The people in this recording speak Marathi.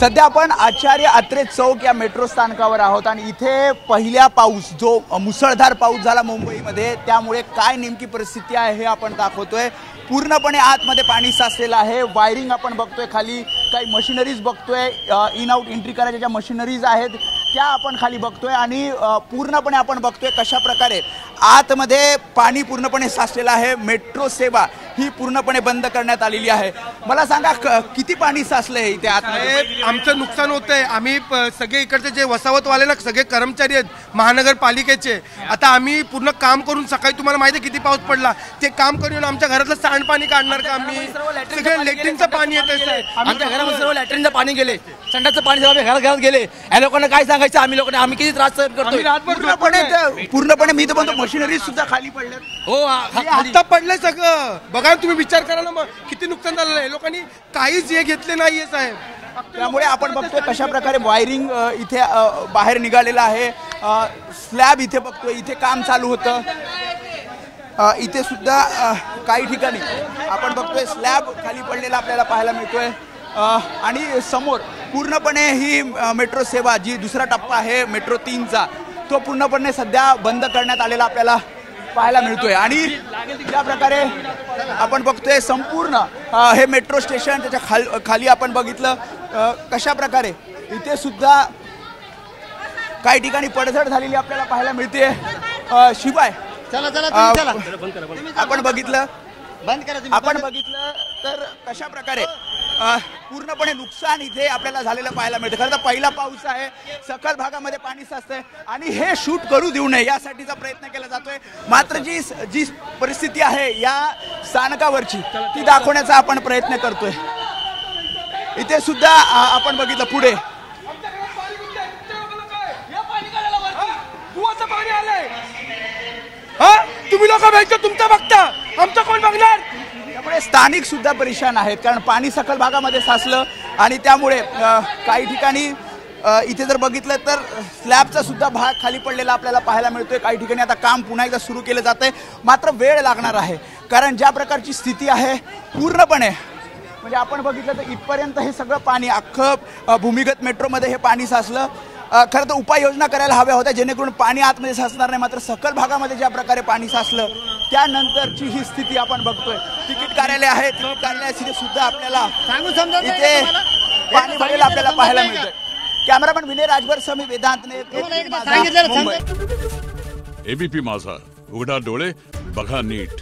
सध्या आपण आचार्य अत्रे चौक या मेट्रो स्थानकावर आहोत आणि इथे पहिला पाऊस जो मुसळधार पाऊस झाला मुंबईमध्ये त्यामुळे काय नेमकी परिस्थिती आहे हे आपण दाखवतोय। पूर्णपणे आतमध्ये पाणी साचलेलं आहे। वायरिंग आपण बघतोय, खाली काही मशिनरीज बघतोय, इन आउट एंट्री करायच्या ज्या मशिनरीज आहेत त्या आपण खाली बघतोय आणि पूर्णपणे आपण बघतोय कशा प्रकारे आतमध्ये पाणी पूर्णपणे साचलेलं आहे। मेट्रो सेवा ही पूर्णपणे बंद करण्यात आलेली आहे। मला सांगा किती पाणी साचलंय इथे आतमध्ये? आमचं नुकसान होतंय। आम्ही सगळे इकडचे जे वसावतवाले ना सगळे कर्मचारी आहेत महानगरपालिकेचे, आता आम्ही पूर्ण काम करून सकाळी तुम्हाला माहिती आहे किती पाऊस पडला, ते काम करून आमच्या घरातलं सांडपाणी काढणार का आम्ही? सगळं लेट्रिनचं पाणी येतंय, आमच्या घरामध्ये सर्व लॅट्रिनचं पाणी गेले, संडासचं पाणी सर्व घरात गेले। या लोकांना काय सांगायचं? आम्ही लोकांना आम्ही किती त्रास सहन करतोय। पूर्णपणे मी तर म्हणतो मशिनरीज सुद्धा खाली पडल्यात। हो, आता पडलंय सगळं। बघा तुम्ही विचार करा ना, मग किती नुकसान झालेलं आहे। लोकांनी काहीच हे घेतले नाहीये साहेब। त्यामुळे आपण बघतोय कशा प्रकारे वायरिंग इथे बाहेर निघालेलं आहे। स्लॅब इथे बघतोय, इथे काम चालू होतं। इथे सुद्धा काही ठिकाणी आपण बघतोय स्लॅब खाली पडलेला आपल्याला पाहायला मिळतोय आणि समोर पूर्णपणे ही मेट्रो सेवा जी दुसरा टप्पा आहे मेट्रो 3चा तो पूर्णपणे सध्या बंद करण्यात आलेला आपल्याला पाहायला मिळतोय। आणि ज्या प्रकारे आपण बघतोय संपूर्ण हे मेट्रो स्टेशन त्याच्या खाली आपण बघितलं कशा प्रकारे इथे सुद्धा काही ठिकाणी पडझड झालेली आपल्याला पाहायला मिळते। शिवाय आपण बघितलं तर कशा प्रकारे पूर्णपणे नुकसान इथे आपल्याला झालेलं पाहायला मिळतं। खरं तर पहिला पाऊस आहे, सखल भागामध्ये पाणी साचतंय आणि हे शूट करू देऊ नये यासाठीचा प्रयत्न केला जातोय। मात्र जी परिस्थिती आहे या स्थानकावरची ती दाखवण्याचा आपण प्रयत्न करतोय। इथे सुद्धा आपण बघितलं पुढे तुम्ही लोक बघता, तुमचं बघता, आमचं कोण बघणार? त्यामुळे स्थानिक सुद्धा परेशान आहेत, कारण पाणी सखल भागामध्ये साचलं आणि त्यामुळे काही ठिकाणी इथे जर बघितलं तर स्लॅबचा सुद्धा भाग खाली पडलेला आपल्याला पाहायला मिळतोय। काही ठिकाणी आता काम पुन्हा एकदा सुरू केलं जातंय, मात्र वेळ लागणार आहे, कारण ज्या प्रकारची स्थिती आहे पूर्णपणे म्हणजे आपण बघितलं तर इथपर्यंत हे सगळं पाणी अख्खं भूमिगत मेट्रोमध्ये हे पाणी साचलं। खरं तर उपाययोजना करायला हव्या होत्या जेणेकरून पाणी आतमध्ये साचणार नाही, मात्र सखल भागामध्ये ज्या प्रकारे पाणी साचलं त्यानंतरची ही स्थिती आपण बघतोय। तिकीट कार्यालय आहे, तिकीट कार्यालयात सुद्धा आपल्याला इथे पाणी भरलेलं आपल्याला पाहायला मिळतंय। कॅमेरामॅन विनय राजभर समी वेदांतने एबीपी माझा, उघडा डोळे बघा नीट।